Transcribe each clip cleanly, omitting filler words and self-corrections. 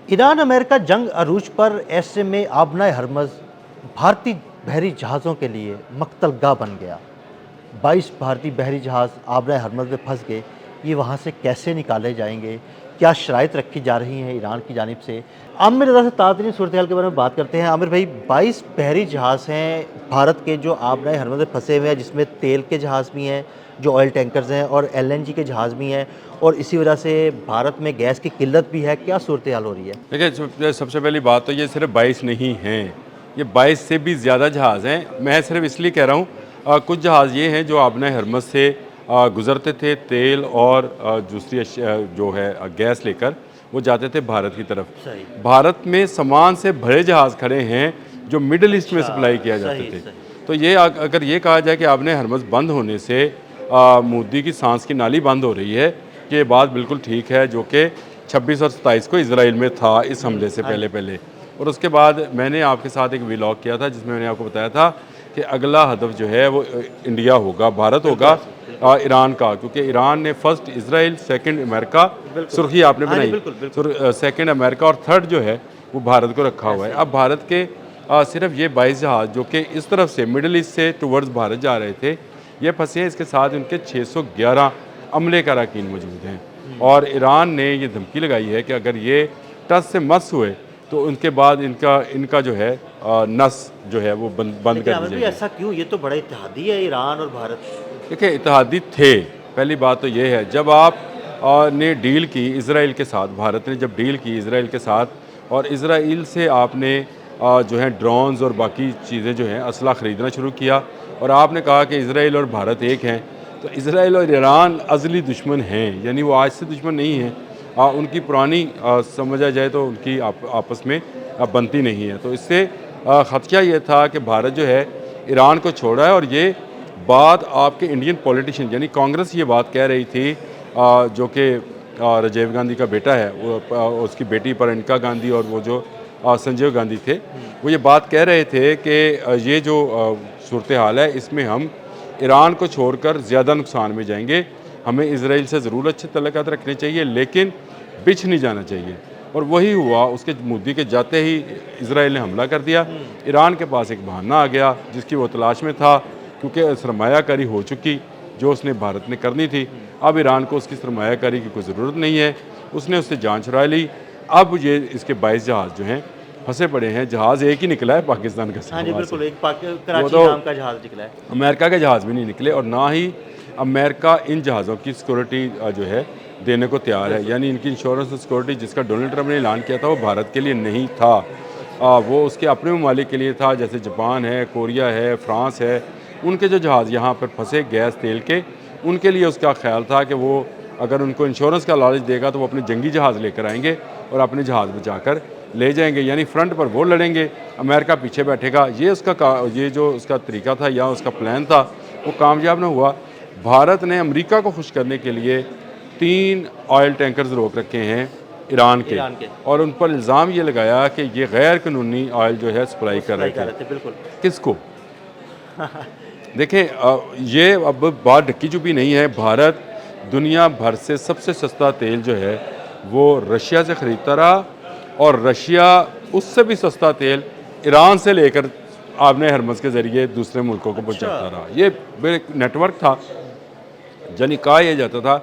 Iran America जंग अरूज पर ऐसे में आबना हरमज़ भारतीय बहरी जहाज़ों के लिए मकतलगाह बन गया। 22 भारतीय बहरी जहाज़ आबना हरमज़ में फंस गए। ये वहाँ से कैसे निकाले जाएंगे? क्या शराइत रखी जा रही हैं ईरान की जानिब से? आमिर रज़ा से ताज़ा सूरत हाल के बारे में बात करते हैं। आमिर भाई, 22 बहरी जहाज़ हैं भारत के जो आबना हरमज़ में फंसे हुए हैं, जिसमें तेल के जहाज़ भी हैं, जो ऑयल टैंकर्स हैं, और एलएनजी के जहाज़ भी हैं, और इसी वजह से भारत में गैस की किल्लत भी है। क्या सूरत हाल हो रही है? देखिए, सबसे पहली बात तो ये सिर्फ 22 नहीं हैं, ये 22 से भी ज़्यादा जहाज़ हैं। मैं सिर्फ इसलिए कह रहा हूँ, कुछ जहाज़ ये हैं जो आबना हरमज़ से गुज़रते थे तेल और दूसरी जो है गैस लेकर वो जाते थे भारत की तरफ। सही। भारत में सामान से भरे जहाज़ खड़े हैं जो मिडल ईस्ट में सप्लाई किया जाते सही, थे। सही। तो ये अगर ये कहा जाए कि आबना हरमज़ बंद होने से मोदी की सांस की नाली बंद हो रही है, कि ये बात बिल्कुल ठीक है, जो कि 26 और 27 को इजराइल में था इस हमले से हाँ जी। पहले। और उसके बाद मैंने आपके साथ एक व्लॉग किया था जिसमें मैंने आपको बताया था कि अगला हदफ जो है वो इंडिया होगा, भारत होगा, ईरान का, क्योंकि ईरान ने फर्स्ट इजराइल, सेकंड अमेरिका, बिल्कुल। सुर्खी आपने हाँ जी, बनाई, बिल्कुल, बिल्कुल। सेकंड अमेरिका और थर्ड जो है वो भारत को रखा हुआ है। ऐसे ही। अब भारत के सिर्फ ये 22 जहाज़ जो कि इस तरफ से मिडल ईस्ट से टुवर्ड्स भारत जा रहे थे, ये फंसे हैं। इसके साथ उनके 611 अमले का अरकान मौजूद हैं। और ईरान ने ये धमकी लगाई है कि अगर ये टस से मस हुए तो उनके बाद इनका जो है नस जो है वो बंद लेकिन कर दी आमिर भाई, जाएगी। ऐसा क्यों? ये तो बड़ा इत्तेहादी है ईरान और भारत। देखिए, इत्तेहादी थे। पहली बात तो ये है, जब आप ने डील की इसराइल के साथ, भारत ने जब डील की इसराइल के साथ और इसराइल से आपने जो है ड्रोन्स और बाकी चीज़ें जो हैं असला ख़रीदना शुरू किया, और आपने कहा कि इसराइल और भारत एक हैं, तो इसराइल और ईरान अज़ली दुश्मन हैं, यानी वो आज से दुश्मन नहीं हैं। उनकी पुरानी समझा जाए तो उनकी आपस में बनती नहीं है। तो इससे ख़दशा ये था कि भारत जो है ईरान को छोड़ा है। और ये बात आपके इंडियन पॉलिटिशियन यानी कांग्रेस ये बात कह रही थी, जो कि राजीव गांधी का बेटा है, वो उसकी बेटी प्रियंका गांधी और वो जो संजय गांधी थे, वो ये बात कह रहे थे कि ये जो सूरत हाल है इसमें हम ईरान को छोड़कर ज़्यादा नुकसान में जाएंगे। हमें इसराइल से ज़रूर अच्छे तल्लुकात रखने चाहिए, लेकिन बिछ नहीं जाना चाहिए। और वही हुआ, उसके मोदी के जाते ही इसराइल ने हमला कर दिया। ईरान के पास एक बहाना आ गया जिसकी वो तलाश में था, क्योंकि सरमायाकारी हो चुकी जो उसने भारत ने करनी थी। अब ईरान को उसकी सरमायाकारी की कोई ज़रूरत नहीं है, उसने उससे जान छुड़ा ली। अब ये इसके 22 जहाज़ जो हैं फंसे पड़े हैं। जहाज़ एक ही निकला है पाकिस्तान का हाँ जी, वहाँ से, बिल्कुल। एक वो कराची तो नाम का जहाज़ निकला है। अमेरिका के जहाज़ भी नहीं निकले, और ना ही अमेरिका इन जहाज़ों की सिक्योरिटी जो है देने को तैयार है। यानी इनकी इंश्योरेंस और सिक्योरिटी जिसका डोनाल्ड ट्रंप ने ऐलान किया था वो भारत के लिए नहीं था, वो उसके अपने ममालिक के लिए था, जैसे जापान है, कोरिया है, फ्रांस है। उनके जो जहाज़ यहाँ पर फंसे गैस तेल के, उनके लिए उसका ख्याल था कि वो अगर उनको इंश्योरेंस का लालच देगा तो वो अपने जंगी जहाज़ लेकर आएंगे और अपने जहाज़ बचाकर ले जाएंगे, यानी फ्रंट पर वो लड़ेंगे, अमेरिका पीछे बैठेगा। ये जो उसका तरीका था या उसका प्लान था वो कामयाब ना हुआ। भारत ने अमेरिका को खुश करने के लिए 3 ऑयल टैंकर्स रोक रखे हैं ईरान के, ईरान के। और उन पर इल्ज़ाम ये लगाया कि ये गैर कानूनी ऑयल जो है सप्लाई कर रहे सप्लाई कर थे। रहे थे, बिल्कुल। किसको? देखें, ये अब बात ढक्की छुपी नहीं है। भारत दुनिया भर से सबसे सस्ता तेल जो है वो रशिया से ख़रीदता रहा, और रशिया उससे भी सस्ता तेल ईरान से लेकर आबने हरमज़ के ज़रिए दूसरे मुल्कों को पहुँचाता रहा। ये एक नेटवर्क था। यानी कहा यह जाता था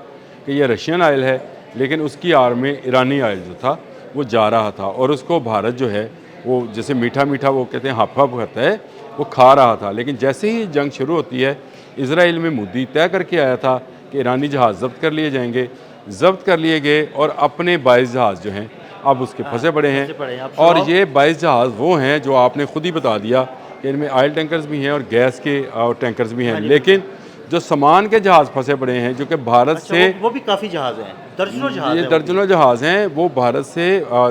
कि ये रशियन ऑयल है, लेकिन उसकी आड़ में ईरानी ऑयल जो था वो जा रहा था, और उसको भारत जो है वो जैसे मीठा मीठा वो कहते हैं हफ हफ करता है, वो खा रहा था। लेकिन जैसे ही जंग शुरू होती है, इसराइल में मोदी तय करके आया था कि ईरानी जहाज़ जब्त कर लिए जाएंगे। जब्त कर लिए गए, और अपने 22 जहाज़ जो हैं अब उसके फंसे पड़े हैं। फंसे पड़े हैं। अब और सुनाओ। ये 22 जहाज़ वो हैं जो आपने खुद ही बता दिया कि इनमें ऑयल टैंकर्स भी हैं और गैस के टैंकर्स भी हैं, हाँ जी, लेकिन जो सामान के जहाज़ फंसे पड़े हैं जो कि भारत अच्छा, से, वो भी काफ़ी जहाज़ हैं, दर्जनों जहाज़ ये हैं वो भी। दर्जनों जहाज़ हैं, वो भारत से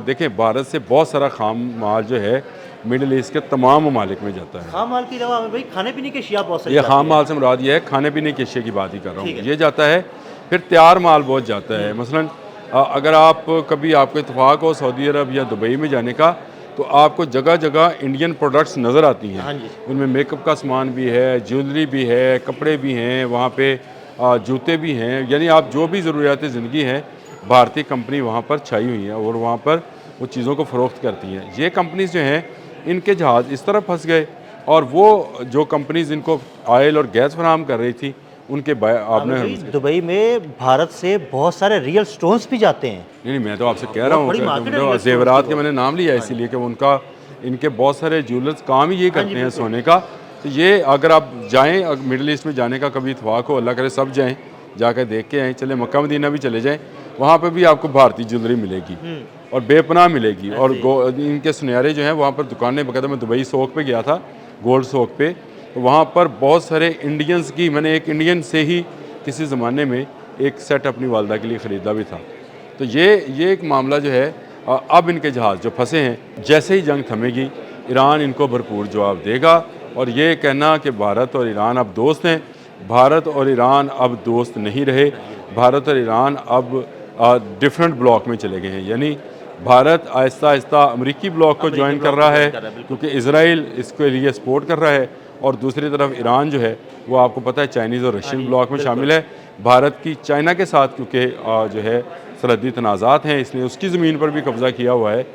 देखें, भारत से बहुत सारा खाम माल जो है मिडल ईस्ट के तमाम ममालिक में जाता है। खाम माल के अलावा आमिर भाई, खाने पीने की अशिया बहुत सारी ये जाती खाम है। माल से मुराद ये है, खाने पीने की अशिया की बात ही कर रहा ठीक हूँ, है। ये जाता है। फिर तैयार माल बहुत जाता है। मसलन अगर आप कभी आपको इत्तेफाक हो सऊदी अरब या दुबई में जाने का, तो आपको जगह जगह इंडियन प्रोडक्ट्स नज़र आती हैं। हाँ जी। उनमें मेकअप का सामान भी है, ज्वेलरी भी है, कपड़े भी हैं, वहाँ पे जूते भी हैं, यानी आप जो भी ज़रूरियात ज़िंदगी हैं, भारतीय कंपनी वहाँ पर छाई हुई है, और वहाँ पर वो चीज़ों को फ़रोख्त करती हैं। ये कंपनीज़ जो हैं इनके जहाज़ इस तरह फंस गए और वो जो कंपनीज़ इनको ऑयल और गैस फराहम कर रही थी उनके आमिर आपने भाई, दुबई में भारत से बहुत सारे रियल स्टोन्स भी जाते हैं। नहीं मैं तो आपसे कह रहा हूँ बड़ी कि मार्केट है जो रियल जेवरात स्टोन्स के की। मैंने नाम लिया इसीलिए कि उनका इनके बहुत सारे ज्वेलर्स काम ही ये करते हैं बिल्कुल। सोने का। तो ये अगर आप जाएं मिडिल ईस्ट में जाने का कभी इत्फाक हो, अल्लाह करे सब जाएं, जाकर देख के आएँ, चले मक्का मदीना भी चले जाएं, वहाँ पे भी आपको भारतीय ज्वेलरी मिलेगी और बेपनाह मिलेगी। और इनके सुनहरे जो हैं वहाँ पर दुकानें बकायदा, मैं दुबई सोक पे गया था, गोल्ड सोक पे, तो वहाँ पर बहुत सारे इंडियंस की, मैंने एक इंडियन से ही किसी ज़माने में एक सेट अपनी वालदा के लिए ख़रीदा भी था। तो ये एक मामला जो है अब इनके जहाज़ जो फंसे हैं, जैसे ही जंग थमेगी ईरान इनको भरपूर जवाब देगा। और ये कहना कि भारत और ईरान अब दोस्त हैं, भारत और ईरान अब दोस्त नहीं रहे। भारत और ईरान अब डिफरेंट ब्लॉक में चले गए हैं, यानी भारत आहिस्ता आहिस्ता अमरीकी ब्लॉक को ज्वाइन कर रहा है क्योंकि इसराइल इसके लिए सपोर्ट कर रहा है, और दूसरी तरफ ईरान जो है वो आपको पता है चाइनीज़ और रशियन ब्लॉक में शामिल है। भारत की चाइना के साथ क्योंकि जो है सरहदी तनाज़ात हैं, इसलिए उसकी ज़मीन पर भी कब्ज़ा किया हुआ है,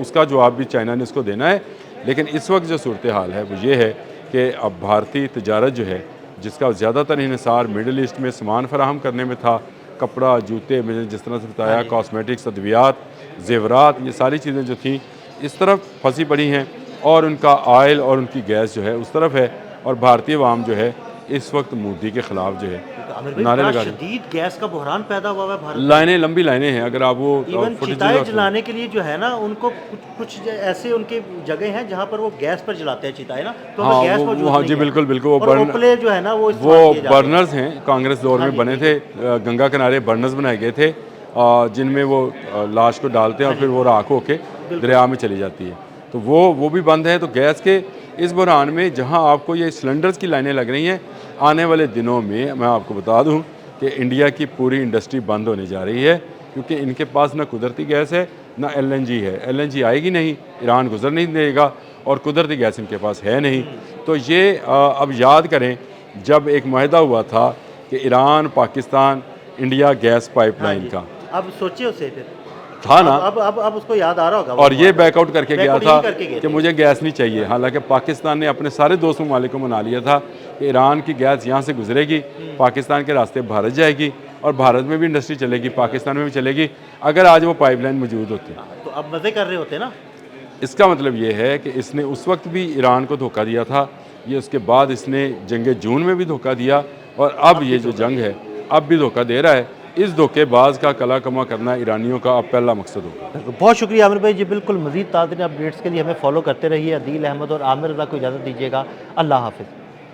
उसका जवाब भी चाइना ने इसको देना है। लेकिन इस वक्त जो सूरत हाल है वो ये है कि अब भारतीय तजारत जो है, जिसका ज़्यादातर इन्हिसार मिडल ईस्ट में सामान फराहम करने में था, कपड़ा, जूते, मैंने जिस तरह से बताया, कॉस्मेटिक्स, अद्वियात, जेवरात, ये सारी चीज़ें जो थीं इस तरफ फंसी पड़ी हैं, और उनका ऑयल और उनकी गैस जो है उस तरफ है। और भारतीय अवाम जो है इस वक्त मोदी के ख़िलाफ़ जो है नारे लगा रही है। शदीद गैस का बहरान पैदा हुआ है भारत में। लाइनें, लंबी लाइनें हैं। अगर आप वो इवन फुटेज चिताएं जलाने के लिए जो है ना, उनको कुछ ऐसे उनके जगह हैं जहाँ पर वो गैस पर जलाते हैं चिताएं ना, तो हाँ, हमें गैस वो मौजूद हाँ नहीं जी है। बिल्कुल बिल्कुल, और उपले जो है ना वो वो इस्तेमाल किए जाते हैं। बर्नर्स हैं, कांग्रेस दौर में बने थे, गंगा किनारे बर्नर्स बनाए गए थे जिनमें वो लाश को डालते हैं और फिर वो राख होके दरिया में चली जाती है। तो वो भी बंद है। तो गैस के इस बहरान में जहां आपको ये सिलेंडर्स की लाइनें लग रही हैं, आने वाले दिनों में मैं आपको बता दूं कि इंडिया की पूरी इंडस्ट्री बंद होने जा रही है, क्योंकि इनके पास ना कुदरती गैस है ना एलएनजी है। एलएनजी आएगी नहीं, ईरान गुजर नहीं देगा, और कुदरती गैस इनके पास है नहीं। तो ये अब याद करें जब एक माहिदा हुआ था कि Iran Pakistan India gas pipeline का, अब सोचिए उसे फिर था ना, अब उसको याद आ रहा होगा वो और ये बैकआउट करके गया बैकआउट था यही करके गए कि थे। मुझे गैस नहीं चाहिए। हालांकि पाकिस्तान ने अपने सारे दोस्त ममालिक को मना लिया था कि ईरान की गैस यहाँ से गुजरेगी, पाकिस्तान के रास्ते भारत जाएगी, और भारत में भी इंडस्ट्री चलेगी, पाकिस्तान में भी चलेगी, अगर आज वो पाइपलाइन मौजूद होती। तो अब मज़े कर रहे होते ना। इसका मतलब ये है कि इसने उस वक्त भी ईरान को धोखा दिया था, ये उसके बाद इसने जंग जून में भी धोखा दिया, और अब ये जो जंग है अब भी धोखा दे रहा है। इस धोखेबाज का कला कमा करना ईरानियों का अब पहला मकसद होगा। बहुत शुक्रिया आमिर भाई जी, बिल्कुल मज़ीद ताज़ा अपडेट्स के लिए हमें फॉलो करते रहिए। अदील अहमद और आमिर रज़ा को इजाज़त दीजिएगा। अल्लाह हाफ़िज़।